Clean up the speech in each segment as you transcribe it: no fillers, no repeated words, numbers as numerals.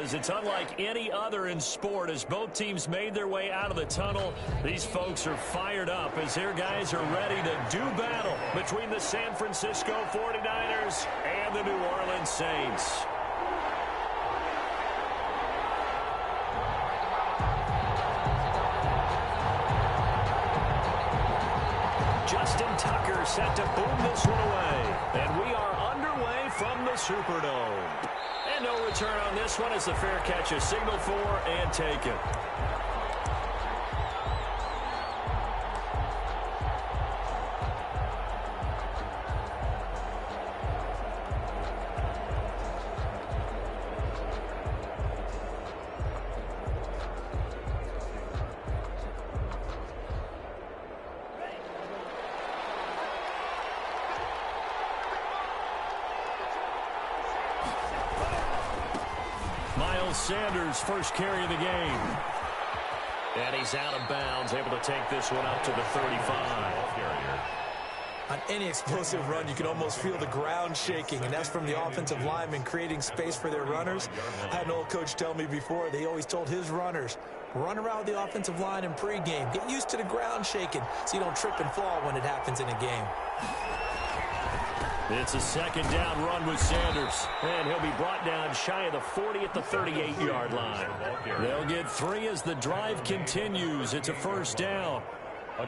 because it's unlike any other in sport. As both teams made their way out of the tunnel, these folks are fired up as their guys are ready to do battle between the San Francisco 49ers and the New Orleans Saints. Justin Tucker set to boom this one away. And we are underway from the Superdome. And no return on this one as the fair catch is signaled for and taken. Sanders first carry of the game. And he's out of bounds, able to take this one up to the 35. On any explosive run, you can almost feel the ground shaking, and that's from the offensive linemen creating space for their runners. I had an old coach tell me before, they always told his runners, run around the offensive line in pregame. Get used to the ground shaking so you don't trip and fall when it happens in a game. It's a second down run with Sanders. And he'll be brought down shy of the 40 at the 38-yard line. They'll get 3 as the drive continues. It's a first down.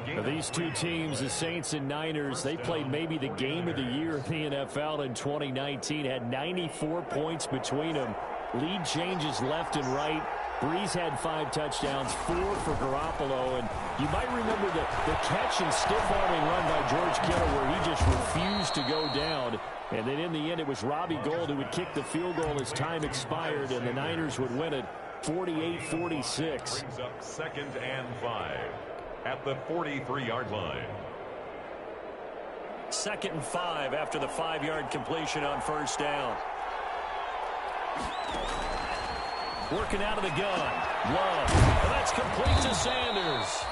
Now, these two teams, the Saints and Niners, they played maybe the game of the year in the NFL in 2019. Had 94 points between them. Lead changes left and right. Breeze had 5 touchdowns, 4 for Garoppolo. And you might remember the catch and stiff-arming run by George Kittle where he just refused to go down. And then in the end, it was Robbie Gould who would kick the field goal as time expired, and the Niners would win it 48-46. Brings up 2nd and 5 at the 43-yard line. 2nd and 5 after the 5-yard completion on first down. Working out of the gun. Love. And that's complete to Sanders.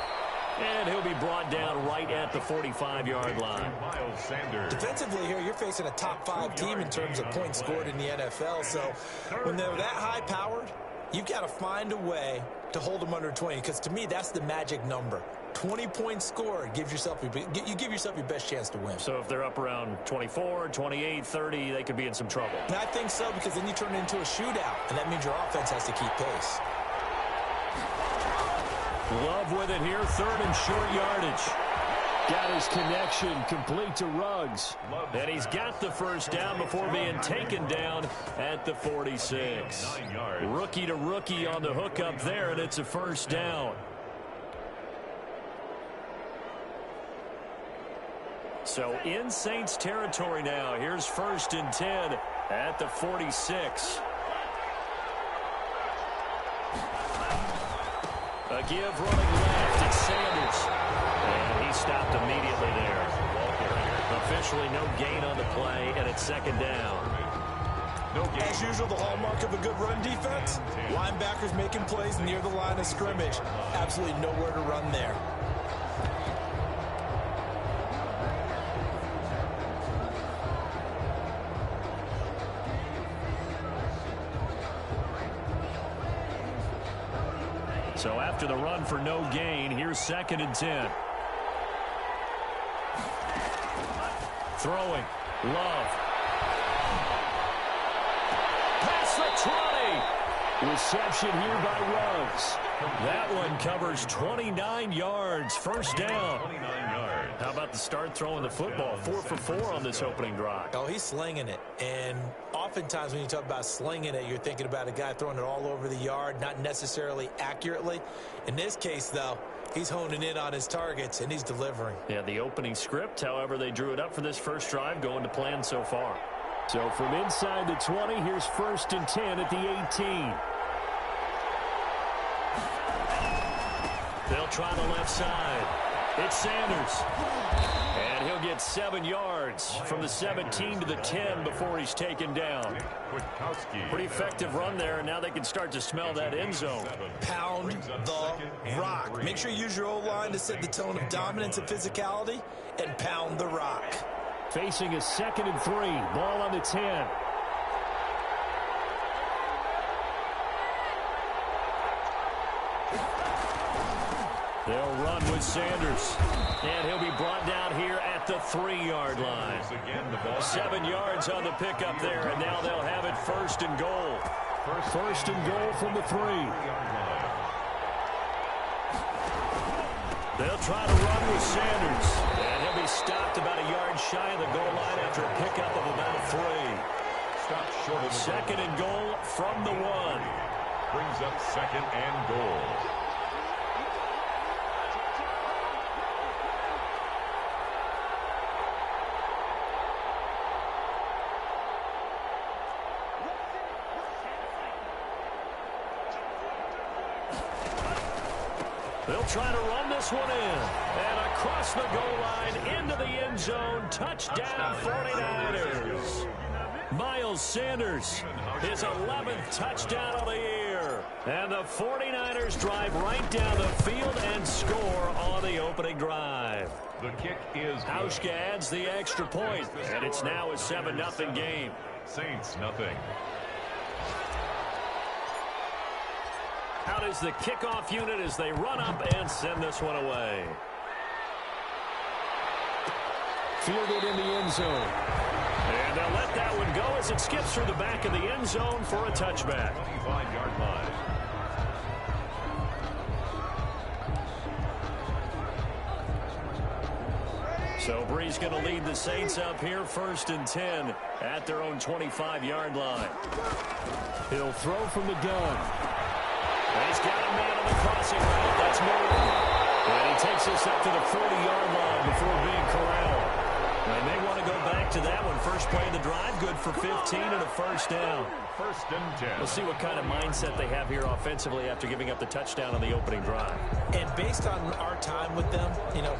And he'll be brought down right at the 45-yard line. Defensively here, you're facing a top 5 team in terms of points scored in the NFL. So when they're that high-powered, you've got to find a way to hold them under 20. Because to me, that's the magic number. 20 points scored, you give yourself your best chance to win. So if they're up around 24, 28, 30, they could be in some trouble. And I think so, because then you turn it into a shootout, and that means your offense has to keep pace. Love with it here, 3rd and short yardage. Got his connection complete to Ruggs. And he's got the first down before being taken down at the 46. Rookie to rookie on the hook up there, and it's a first down. So in Saints territory now. Here's 1st and 10 at the 46. A give running left. It's Sanders. And he stopped immediately there. Officially no gain on the play, and it's 2nd down. As usual, the hallmark of a good run defense, linebackers making plays near the line of scrimmage. Absolutely nowhere to run there. So after the run for no gain, here's 2nd and 10. Throwing. Love. Past the 20. Reception here by Ruggs. That one covers 29 yards. First down. 29 yards. How about the start throwing the football? 4 for 4 on this opening drive. Oh, he's slinging it. And oftentimes when you talk about slinging it, you're thinking about a guy throwing it all over the yard, not necessarily accurately. In this case, though, he's honing in on his targets, and he's delivering. Yeah, the opening script, however, they drew it up for this first drive, going to plan so far. So from inside the 20, here's 1st and 10 at the 18. They'll try the left side. It's Sanders. And he'll get 7 yards from the 17 to the 10 before he's taken down. Pretty effective run there, and now they can start to smell that end zone. Pound the rock. Make sure you use your O-line to set the tone of dominance and physicality, and pound the rock. Facing a 2nd and 3. Ball on the 10. They'll run with Sanders. And he'll be brought down here at the 3-yard line. 7 yards on the pickup there, and now they'll have it first and goal. First and goal from the 3. They'll try to run with Sanders. And he'll be stopped about a yard shy of the goal line after a pickup of about 3. Stopped short of the second and goal from the 1. Brings up second and goal. They'll try to run this one in. And across the goal line into the end zone. Touchdown 49ers. Miles Sanders, his 11th touchdown of the year. And the 49ers drive right down the field and score on the opening drive. The kick is Hauschka adds the extra point, and it's now a 7-0 game. Saints nothing. Out is the kickoff unit as they run up and send this one away. Fielded in the end zone. And they'll let that one go as it skips through the back of the end zone for a touchback. 25-yard line. So Bree's going to lead the Saints up here first and 10 at their own 25-yard line. He'll throw from the gun. And he's got a man on the crossing route. That's more. And he takes us up to the 40-yard line before being corralled. They may want to go back to that one. First play of the drive, good for 15 and a first down. First and 10. We'll see what kind of mindset they have here offensively after giving up the touchdown on the opening drive. And based on our time with them,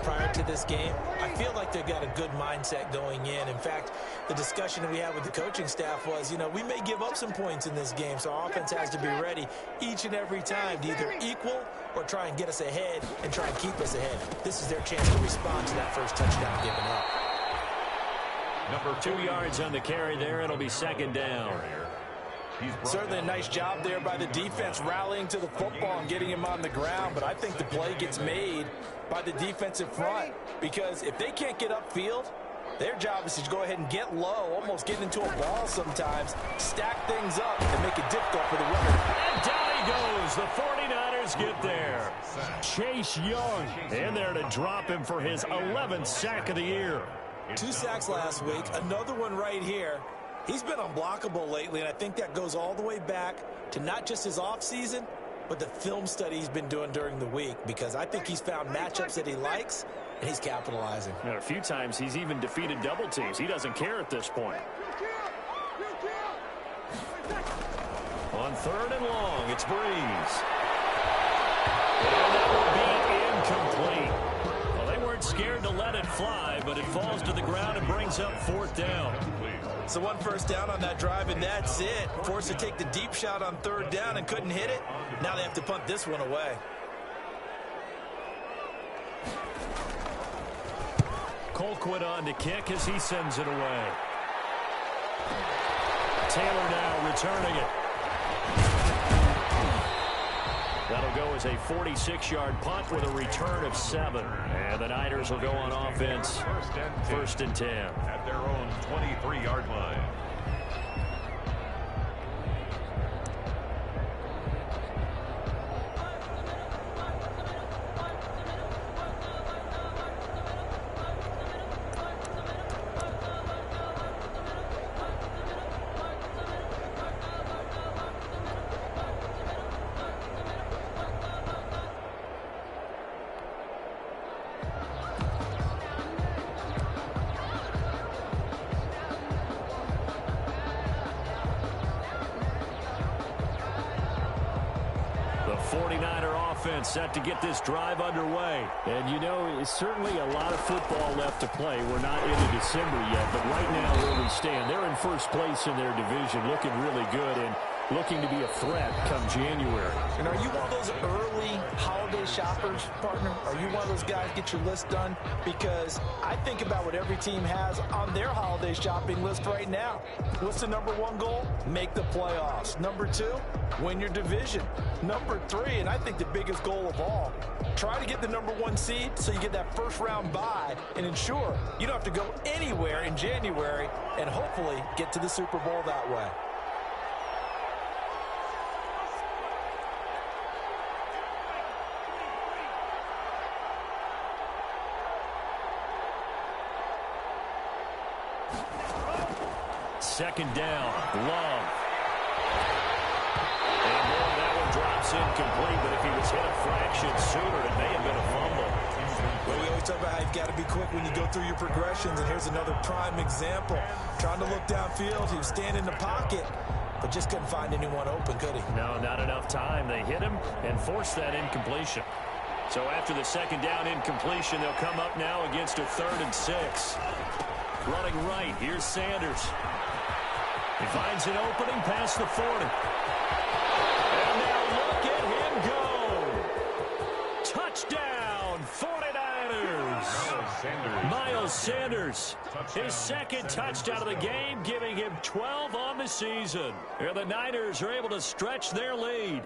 prior to this game, I feel like they've got a good mindset going in. In fact, the discussion that we had with the coaching staff was, we may give up some points in this game, so our offense has to be ready each and every time to either equal or try and get us ahead and try and keep us ahead. This is their chance to respond to that first touchdown given up. Number 2 yards on the carry there. It'll be second down. Certainly a nice job there by the defense rallying to the football and getting him on the ground, but I think the play gets made by the defensive front because if they can't get upfield, their job is to go ahead and get low, almost get into a ball sometimes, stack things up, and make it difficult for the runner. And down he goes. The 49ers get there. Chase Young in there to drop him for his 11th sack of the year. 2 sacks last week, another one right here. He's been unblockable lately, and I think that goes all the way back to not just his offseason, but the film study he's been doing during the week, because I think he's found matchups that he likes, and he's capitalizing. And a few times he's even defeated double teams. He doesn't care at this point. On 3rd and long, it's Breeze. And that will be incomplete. Well, they weren't scared to let it fly, but it falls to the ground and brings up 4th down. So 1 first down on that drive, and that's it. Forced to take the deep shot on 3rd down and couldn't hit it. Now they have to punt this one away. Colquitt on to kick as he sends it away. Taylor now returning it. That'll go as a 46-yard punt with a return of 7. And the Niners will go on offense. First and 10. At their own 23-yard line. Set to get this drive underway. And it's certainly a lot of football left to play. We're not into December yet, but right now where we stand, they're in first place in their division, looking really good. And looking to be a threat come January. And are you one of those early holiday shoppers, partner? Are you one of those guys get your list done? Because I think about what every team has on their holiday shopping list right now. What's the number one goal? Make the playoffs. Number two, win your division. Number three, and I think the biggest goal of all, try to get the number one seed so you get that first round bye and ensure you don't have to go anywhere in January and hopefully get to the Super Bowl that way. Second down, Love. And boy, that one drops incomplete, but if he was hit a fraction sooner, it may have been a fumble. Well, we always talk about how you've got to be quick when you go through your progressions, and here's another prime example. Trying to look downfield, he was standing in the pocket, but just couldn't find anyone open, could he? No, not enough time. They hit him and forced that incompletion. So after the second down incompletion, they'll come up now against a 3rd and 6. Running right, here's Sanders. He finds an opening past the 40. And now look at him go. Touchdown, 49ers. Miles Sanders, his second touchdown of the game, giving him 12 on the season. And the Niners are able to stretch their lead.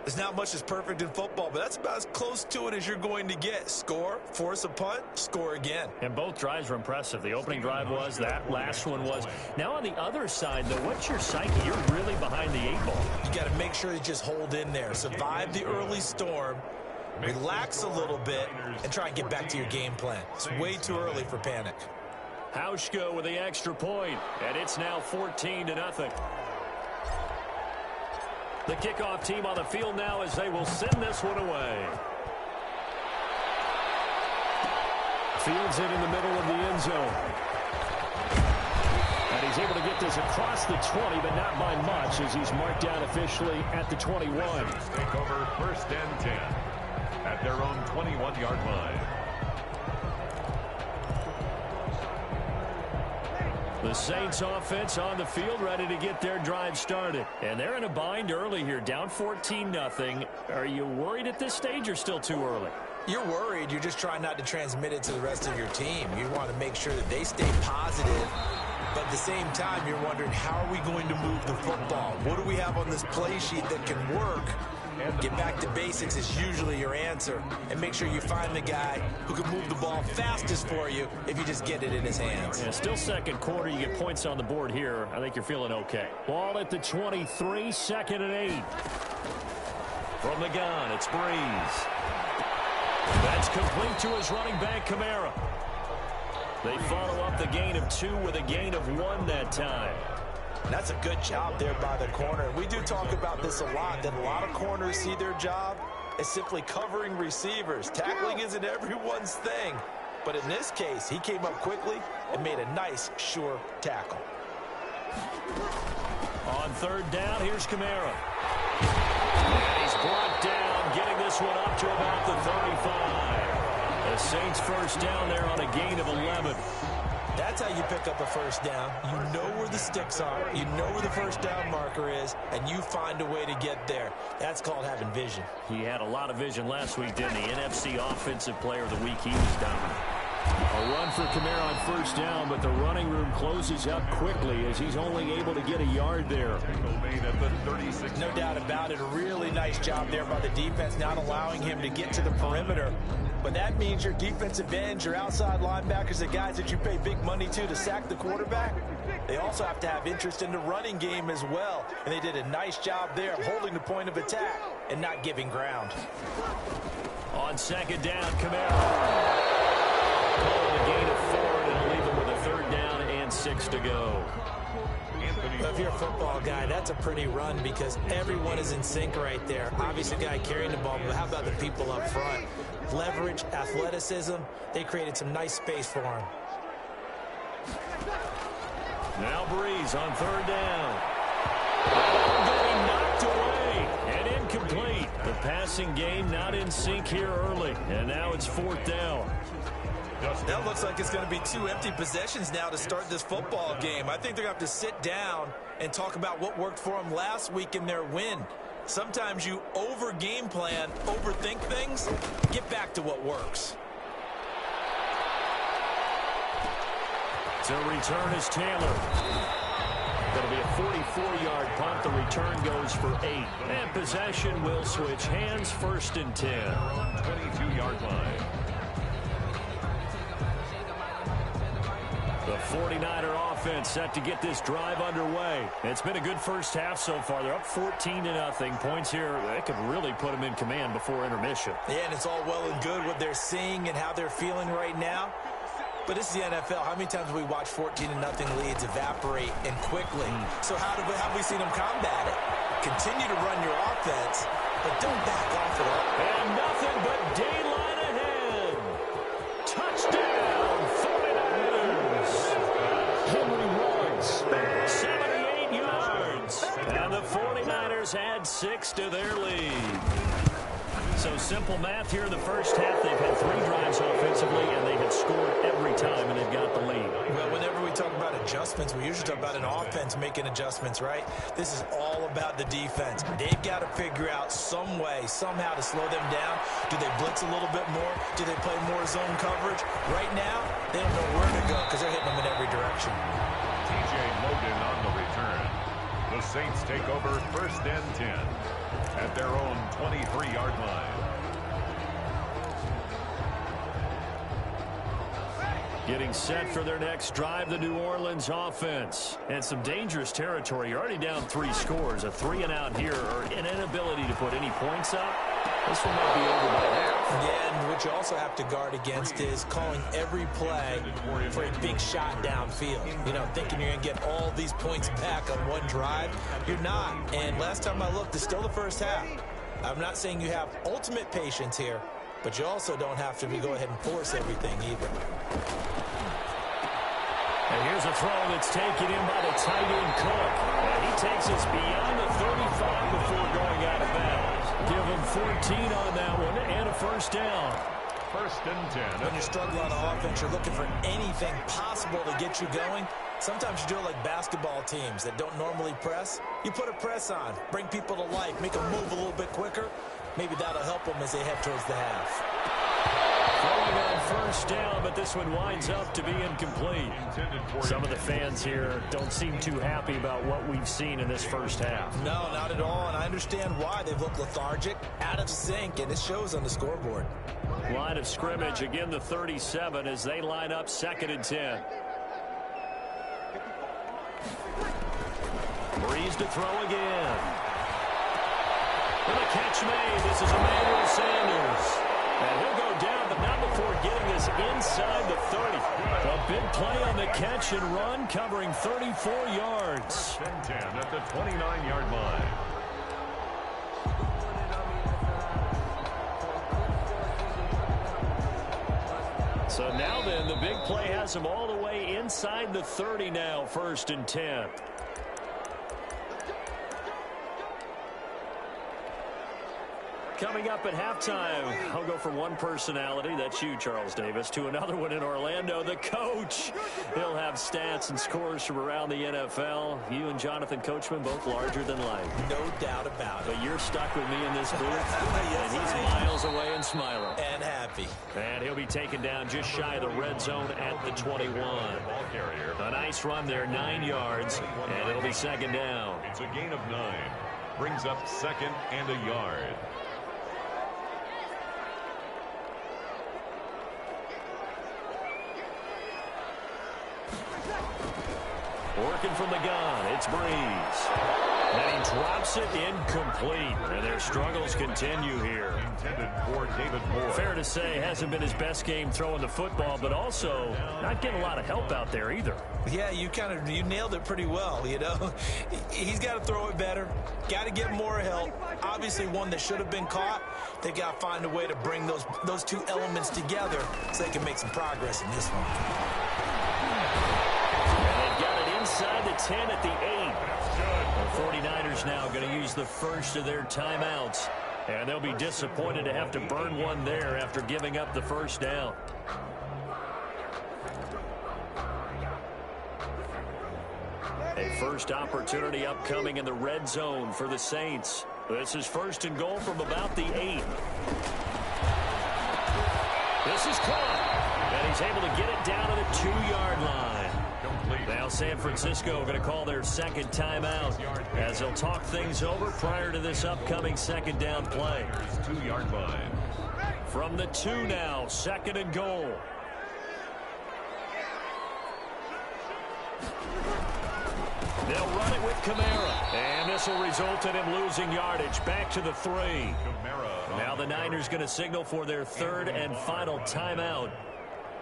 There's not much that's perfect in football, but that's about as close to it as you're going to get. Score, force a punt, score again. And both drives were impressive. The opening drive was, that last one was. Now on the other side, though, what's your psyche? You're really behind the 8 ball. You got to make sure you just hold in there. Survive the early storm, relax a little bit, and try and get back to your game plan. It's way too early for panic. Hauschka with the extra point, and it's now 14-0. The kickoff team on the field now as they will send this one away. Fields it in the middle of the end zone. And he's able to get this across the 20, but not by much as he's marked down officially at the 21. Take over 1st and 10 at their own 21-yard line. The Saints offense on the field ready to get their drive started. And they're in a bind early here, down 14-0. Are you worried at this stage or still too early? You're worried. You're just trying not to transmit it to the rest of your team. You want to make sure that they stay positive. But at the same time, you're wondering, how are we going to move the football? What do we have on this play sheet that can work? Get back to basics is usually your answer. And make sure you find the guy who can move the ball fastest for you if you just get it in his hands. Yeah, still second quarter. You get points on the board here. I think you're feeling okay. Ball at the 23, 2nd and 8. From the gun, it's Breeze. That's complete to his running back, Kamara. They follow up the gain of 2 with a gain of 1 that time. That's a good job there by the corner. We do talk about this a lot, that a lot of corners see their job as simply covering receivers. Tackling isn't everyone's thing. But in this case, he came up quickly and made a nice, sure tackle. On 3rd down, here's Kamara. And he's brought down, getting this one up to about the 35. The Saints 1st down there on a gain of 11. That's how you pick up a 1st down. You know where the sticks are. You know where the 1st down marker is, and you find a way to get there. That's called having vision. He had a lot of vision last week, didn't he? NFC Offensive Player of the Week. He was dominant. A run for Kamara on 1st down, but the running room closes up quickly as he's only able to get a yard there. No doubt about it. A really nice job there by the defense, not allowing him to get to the perimeter. But that means your defensive ends, your outside linebackers, the guys that you pay big money to sack the quarterback, they also have to have interest in the running game as well. And they did a nice job there of holding the point of attack and not giving ground. On 2nd down, Kamara. Calling a gain of 4, and it'll leave him with a 3rd down and 6 to go. Well, if you're a football guy, that's a pretty run because everyone is in sync right there. Obviously, the guy carrying the ball, but how about the people up front? Leverage, athleticism, they created some nice space for him. Now Breeze on 3rd down. Getting knocked away and incomplete. The passing game not in sync here early, and now it's 4th down. That looks like it's going to be 2 empty possessions now to start this football game. I think they're going to have to sit down and talk about what worked for them last week in their win. Sometimes you over-game plan, overthink things. Get back to what works. To return is Taylor. That'll be a 44-yard punt. The return goes for 8. And possession will switch hands, 1st and 10. 22-yard line. The 49er offense set to get this drive underway. It's been a good first half so far. They're up 14-0. Points here, they could really put them in command before intermission. Yeah, and it's all well and good what they're seeing and how they're feeling right now. But this is the NFL. How many times have we watched 14-0 leads evaporate and quickly? So how have we seen them combat it? Continue to run your offense, but don't back off at all. And nothing but daylight ahead. Touchdown, 49ers. Henry runs 78 yards. And the 49ers add 6 to their lead. So simple math here in the first half. They've had 3 drives offensively, and they have scored every time, and they've got the lead. Well, whenever we talk about adjustments, we usually talk about an offense making adjustments, right? This is all about the defense. They've got to figure out some way, somehow to slow them down. Do they blitz a little bit more? Do they play more zone coverage? Right now, they don't know where to go because they're hitting them in every direction. TJ Logan on the return. The Saints take over 1st and 10 at their own 23-yard line. Getting set for their next drive, the New Orleans offense. And some dangerous territory. You're already down 3 scores. A 3-and-out here, or an inability to put any points up. This one might be over by half. Yeah, and what you also have to guard against is calling every play for a big shot downfield. You know, thinking you're going to get all these points back on one drive. You're not. And last time I looked, it's still the first half. I'm not saying you have ultimate patience here, but you also don't have to go ahead and force everything either. And here's a throw that's taken in by the tight end Cook. And he takes us beyond the 35 before going out of bounds. Give him 14 on that one and a 1st down. 1st and 10. When you struggle on offense, you're looking for anything possible to get you going. Sometimes you do it like basketball teams that don't normally press. You put a press on, bring people to life, make them move a little bit quicker. Maybe that'll help them as they head towards the half. Throwing on 1st down, but this one winds up to be incomplete. Some of the fans here don't seem too happy about what we've seen in this first half. No, not at all, and I understand why. They've looked lethargic, out of sync, and it shows on the scoreboard. Line of scrimmage, again the 37 as they line up 2nd and 10. Breeze to throw again. And a catch made. This is Emmanuel Sanders. And he'll go down, but not before getting this inside the 30. A big play on the catch and run, covering 34 yards. 1st and 10 at the 29-yard line. So now then, the big play has him all the way inside the 30 now, 1st and 10. Coming up at halftime, I'll go from one personality, that's you, Charles Davis, to another one in Orlando, the coach. He'll have stats and scores from around the NFL. You and Jonathan Coachman, both larger than life. No doubt about it. But you're stuck with me in this booth, yes, and he's miles away and smiling. And happy. And he'll be taken down just shy of the red zone at the 21. A nice run there, 9 yards, and it'll be 2nd down. It's a gain of 9. Brings up 2nd and a yard. Working from the gun, it's Breeze. And he drops it incomplete. And their struggles continue here. Intended for David Moore. Fair to say, hasn't been his best game throwing the football, but also not getting a lot of help out there either. Yeah, you nailed it pretty well, you know. He's got to throw it better. Got to get more help. Obviously, one that should have been caught. They got to find a way to bring those 2 elements together so they can make some progress in this one. Inside the 10 at the 8. The 49ers now going to use the first of their timeouts. And they'll be disappointed to have to burn one there after giving up the 1st down. A first opportunity upcoming in the red zone for the Saints. This is first and goal from about the 8. This is caught, and he's able to get it down to the 2-yard line. Complete. Now San Francisco going to call their second timeout as they'll talk things over prior to this upcoming second down play. 2-yard line. From the 2 now, second and goal. They'll run it with Kamara. And this will result in him losing yardage. Back to the 3. Now the Niners going to signal for their third and final timeout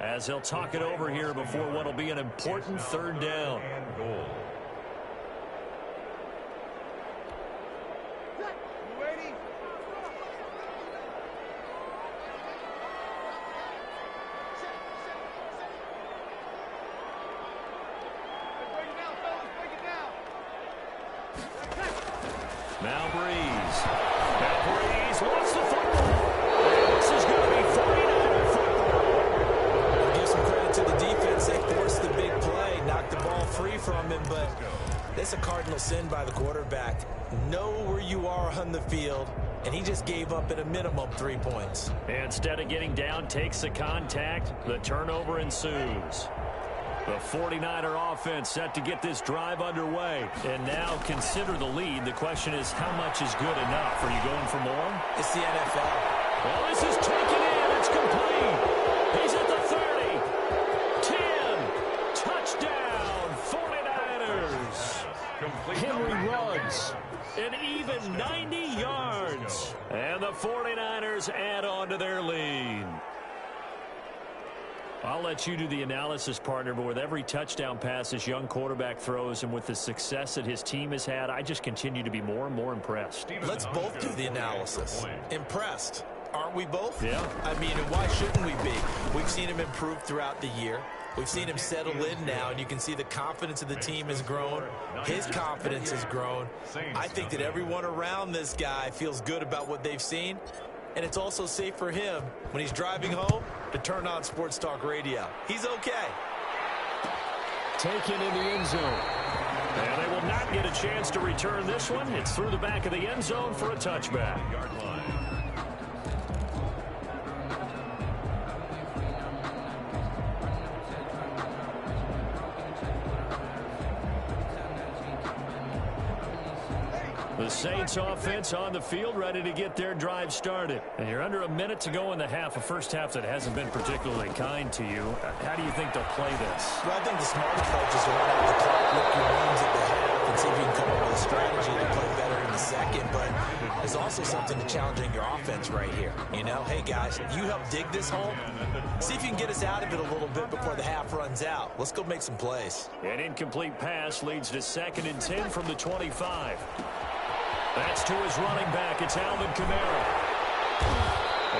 as they'll talk it over here before what will be an important third down. Now Breeze. Now Breeze wants the football. This is going to be 49er football. Give some credit to the defense. They forced the big play, knocked the ball free from him, but that's a cardinal sin by the quarterback. Know where you are on the field, and he just gave up at a minimum 3 points. Instead of getting down, takes the contact. The turnover ensues. The 49er offense set to get this drive underway. And now consider the lead. The question is, how much is good enough? Are you going for more? It's the NFL. Well, this is taken in. It's complete. He's at the 30. 10. Touchdown, 49ers. Henry runs an even 90 yards. And the 49ers add on to their lead. I'll let you do the analysis, partner, but with every touchdown pass this young quarterback throws and with the success that his team has had, I just continue to be more and more impressed. Let's both do the analysis. Impressed. Aren't we both? Yeah. I mean, and why shouldn't we be? We've seen him improve throughout the year. We've seen him settle in now, and you can see the confidence of the team has grown. His confidence has grown. I think that everyone around this guy feels good about what they've seen. And it's also safe for him when he's driving home to turn on Sports Talk Radio. He's okay. Taken in the end zone. And they will not get a chance to return this one. It's through the back of the end zone for a touchback. Yard line. The Saints offense on the field ready to get their drive started. And you're under a minute to go in the half, a first half that hasn't been particularly kind to you. How do you think they'll play this? Well, I think the smart approach is to run out the clock, look your runs at the half, and see if you can come up with a strategy to play better in the second. But there's also something to challenging your offense right here. You know, hey, guys, you help dig this hole. See if you can get us out of it a little bit before the half runs out. Let's go make some plays. An incomplete pass leads to 2nd and 10 from the 25. That's to his running back. It's Alvin Kamara.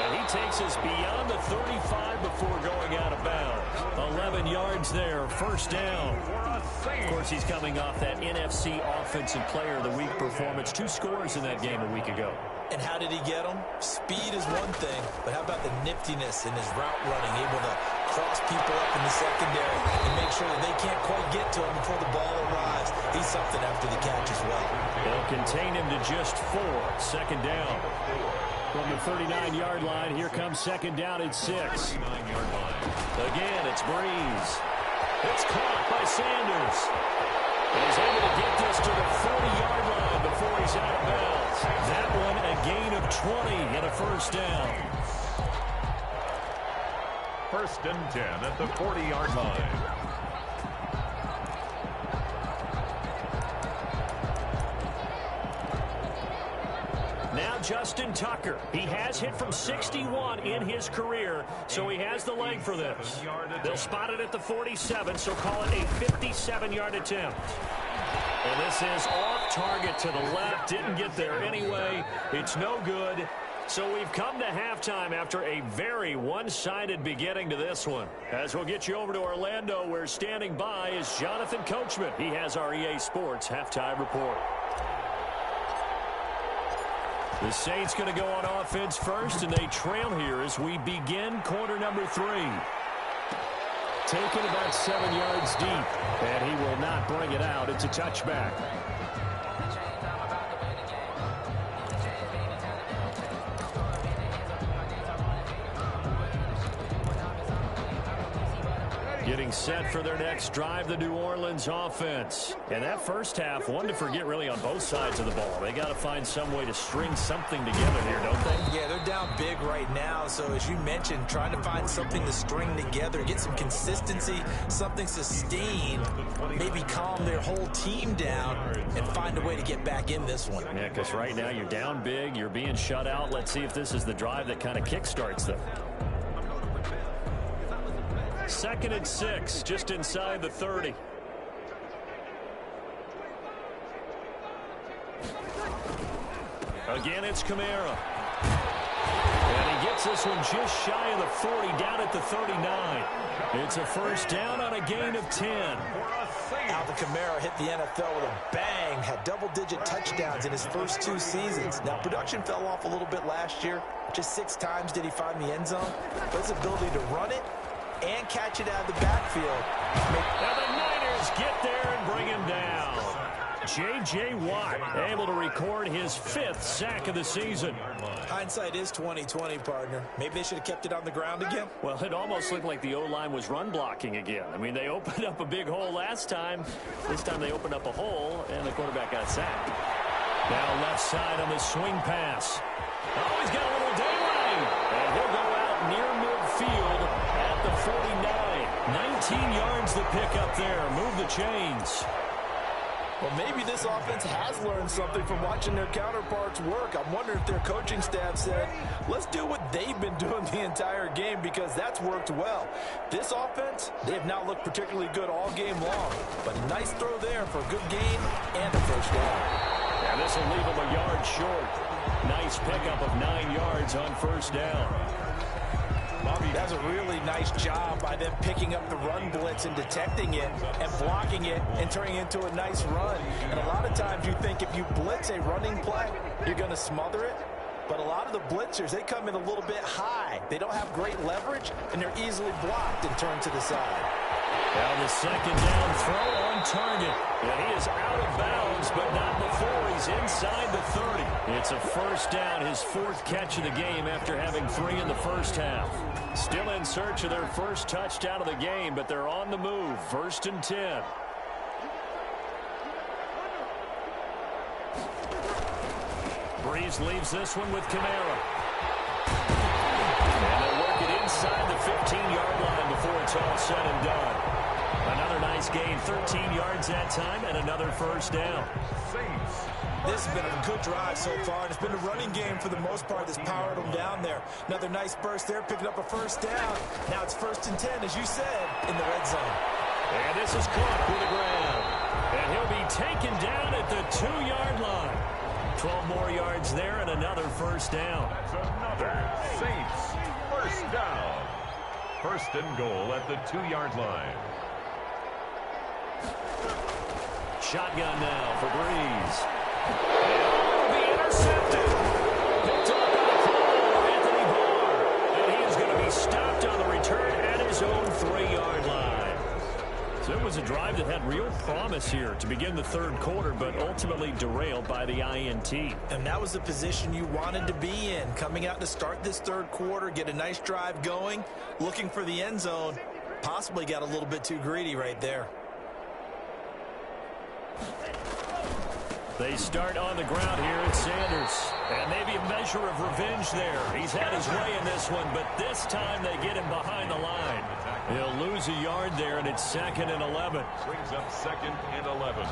And he takes us beyond the 35 before going out of bounds. 11 yards there, first down. Of course, he's coming off that NFC Offensive Player of the Week performance. 2 scores in that game a week ago. And how did he get them? Speed is one thing, but how about the niftiness in his route running, able to cross people up in the secondary and make sure that they can't quite get to him before the ball arrives. He's something after the catch as well. They'll contain him to just 4. Second down. From the 39-yard line, here comes second down at 6. Again, it's Breeze. It's caught by Sanders. And he's able to get this to the 40-yard line before he's out of bounds. That one a gain of 20 and a first down. 1st and 10 at the 40-yard line. Now Justin Tucker. He has hit from 61 in his career, so he has the leg for this. They'll spot it at the 47, so call it a 57-yard attempt. And this is off target to the left. Didn't get there anyway. It's no good. So we've come to halftime after a very one-sided beginning to this one. As we'll get you over to Orlando, where standing by is Jonathan Coachman. He has our EA Sports halftime report. The Saints going to go on offense first, and they trail here as we begin quarter number 3. taken about 7 yards deep. And he will not bring it out. It's a touchback. Getting set for their next drive, the New Orleans offense. And that first half, one to forget really on both sides of the ball. They got to find some way to string something together here, don't they? Yeah, they're down big right now. So as you mentioned, trying to find something to string together, get some consistency, something sustained, maybe calm their whole team down and find a way to get back in this one. Yeah, because right now you're down big, you're being shut out. Let's see if this is the drive that kind of kickstarts them. 2nd and 6, just inside the 30. Again, it's Kamara. And he gets this one just shy of the 40, down at the 39. It's a first down on a gain of 10. Alvin Kamara hit the NFL with a bang, had double-digit touchdowns in his first 2 seasons. Now, production fell off a little bit last year. Just 6 times did he find the end zone. But his ability to run it and catch it out of the backfield. Now the Niners get there and bring him down. J.J. Watt able to record his 5th sack of the season. Hindsight is 20/20, partner. Maybe they should have kept it on the ground again. Well, it almost looked like the O-line was run blocking again. I mean, they opened up a big hole last time. This time they opened up a hole, and the quarterback got sacked. Now left side on the swing pass. Oh, he's got a little daylight. And he'll go out near midfield at the 49. 19 yards the pick up there. Move the chains. Well, maybe this offense has learned something from watching their counterparts work. I'm wondering if their coaching staff said, let's do what they've been doing the entire game, because that's worked well. This offense, they have not looked particularly good all game long. But a nice throw there for a good gain and a first down. And this will leave them a yard short. Nice pickup of 9 yards on first down. That's a really nice job by them picking up the run blitz and detecting it and blocking it and turning it into a nice run. And a lot of times you think if you blitz a running play, you're going to smother it. But a lot of the blitzers, they come in a little bit high. They don't have great leverage, and they're easily blocked and turned to the side. Now the second down throw on target. And he is out of bounds, but not before he's inside the 30. It's a first down, his 4th catch of the game after having 3 in the first half. Still in search of their first touchdown of the game, but they're on the move. 1st and 10. Breeze leaves this one with Kamara. And they'll work it inside the 15-yard line before it's all said and done. Another nice gain, 13 yards that time, and another first down. This has been a good drive so far, and it's been a running game for the most part that's powered them down there. Another nice burst there, picking up a first down. Now it's 1st and 10, as you said, in the red zone. And this is Clark with the ground. And he'll be taken down at the 2-yard line. 12 more yards there and another first down. That's another Saints first down. 1st and goal at the 2-yard line. Shotgun now for Breeze. And be intercepted. Picked up by the corner, Anthony Barr. And he is going to be stopped on the return at his own 3-yard line. So it was a drive that had real promise here to begin the 3rd quarter, but ultimately derailed by the INT. And that was the position you wanted to be in, coming out to start this 3rd quarter, get a nice drive going, looking for the end zone. Possibly got a little bit too greedy right there. They start on the ground here at Sanders. And maybe a measure of revenge there. He's had his way in this one, but this time they get him behind the line. He'll lose a yard there, and it's 2nd and 11. Brings up 2nd and 11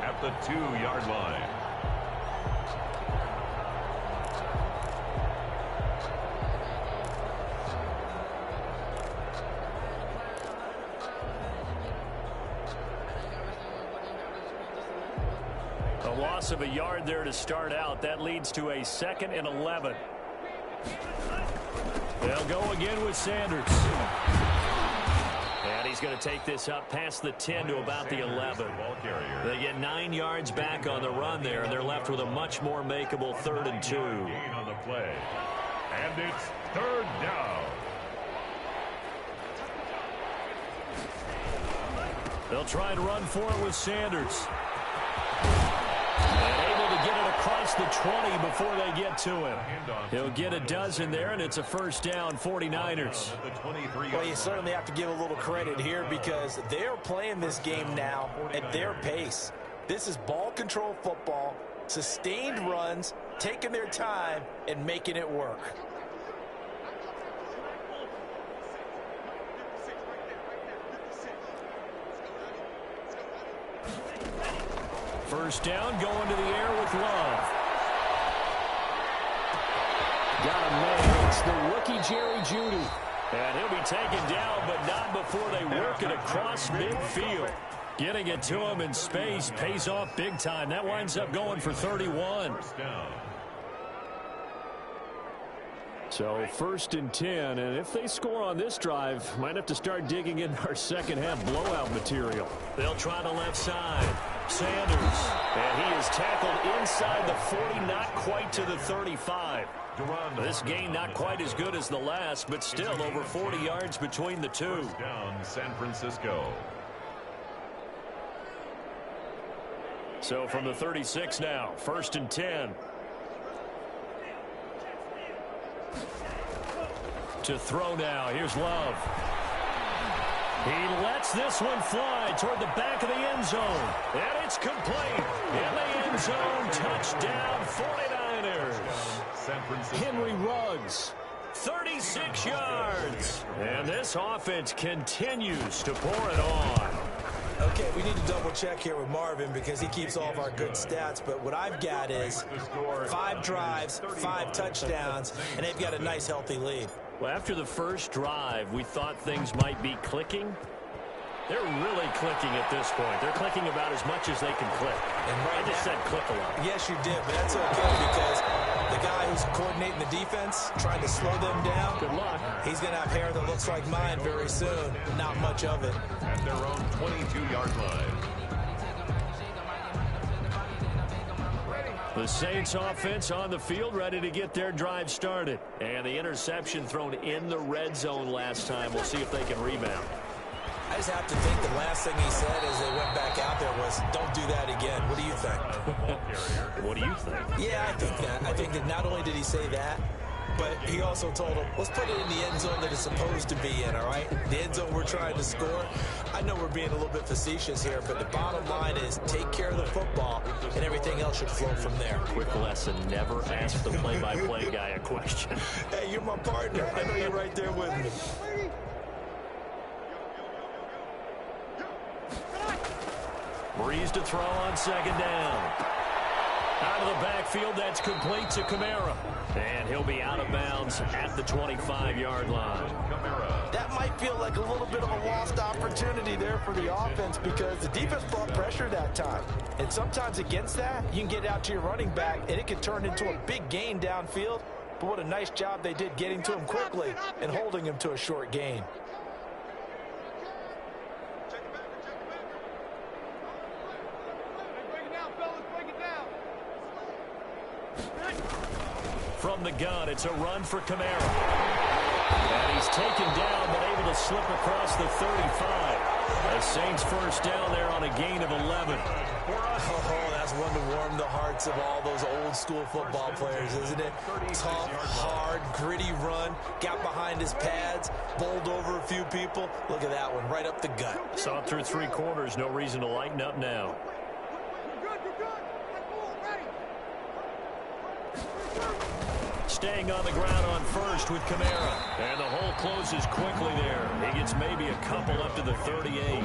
at the 2-yard line. A loss of a yard there to start out. That leads to a 2nd and 11. They'll go again with Sanders. And he's going to take this up past the 10 to about the 11. They get 9 yards back on the run there, and they're left with a much more makeable 3rd and 2. Gain on the play. And it's 3rd down. They'll try and run for it with Sanders. And able to get it across the 20 before they get to him. He'll get a dozen there, and it's a first down, 49ers. Well, you certainly have to give a little credit here because they're playing this game now at their pace. This is ball control football, sustained runs, taking their time, and making it work. First down, going to the air with Love. Got him there. It's the rookie Jerry Jeudy. And he'll be taken down, but not before they work it across midfield. Getting it to him in space pays off big time. That winds up going for 31. So first and 10, and if they score on this drive, might have to start digging in our second half blowout material. They'll try the left side. Sanders, and he is tackled inside the 40, not quite to the 35. This game not quite as good as the last, but still over 40 yards between the two. First down, San Francisco. So from the 36 now, first and 10. To throw now, here's Love. He lets this one fly toward the back of the end zone. And it's complete. In the end zone, touchdown 49ers. Henry Ruggs, 36 yards. And this offense continues to pour it on. Okay, we need to double check here with Marvin because he keeps all of our good stats. But what I've got is 5 drives, 5 touchdowns, and they've got a nice healthy lead. Well, after the first drive, we thought things might be clicking. They're really clicking at this point. They're clicking about as much as they can click. And right I just said click a lot. Yes, you did, but that's okay because the guy who's coordinating the defense, trying to slow them down, good luck. He's going to have hair that looks like mine very soon. Not much of it. At their own 22-yard line. The Saints offense on the field, ready to get their drive started. And the interception thrown in the red zone last time. We'll see if they can rebound. I just have to think the last thing he said as they went back out there was, don't do that again. What do you think? What do you think? Yeah, I think that. I think that not only did he say that, but he also told him, let's put it in the end zone that it's supposed to be in, all right? The end zone we're trying to score. I know we're being a little bit facetious here, but the bottom line is take care of the football, and everything else should flow from there. Quick lesson, never ask the play-by-play guy a question. Hey, you're my partner. I know you're right there with me. Breeze to throw on second down. Out of the backfield, that's complete to Kamara. And he'll be out of bounds at the 25-yard line. That might feel like a little bit of a lost opportunity there for the offense because the defense brought pressure that time. And sometimes against that, you can get out to your running back, and it can turn into a big gain downfield. But what a nice job they did getting to him quickly and holding him to a short gain. From the gun, it's a run for Kamara. And he's taken down, but able to slip across the 35. The Saints first down there on a gain of 11. Oh, that's one to warm the hearts of all those old school football players, isn't it? Tough, hard, gritty run. Got behind his pads, bowled over a few people. Look at that one, right up the gut. Saw it through 3 quarters. No reason to lighten up now. Staying on the ground on first with Kamara. And the hole closes quickly there. He gets maybe a couple up to the 38.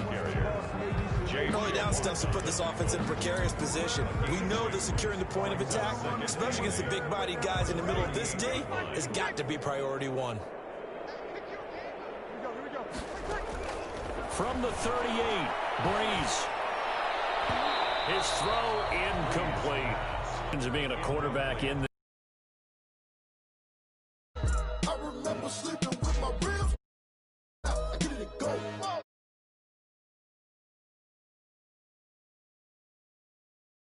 Early down stuff to put this offense in a precarious position. We know that securing the point of attack, especially against the big-bodied guys in the middle of this D, has got to be priority 1. From the 38, Breeze. His throw incomplete. Being a quarterback in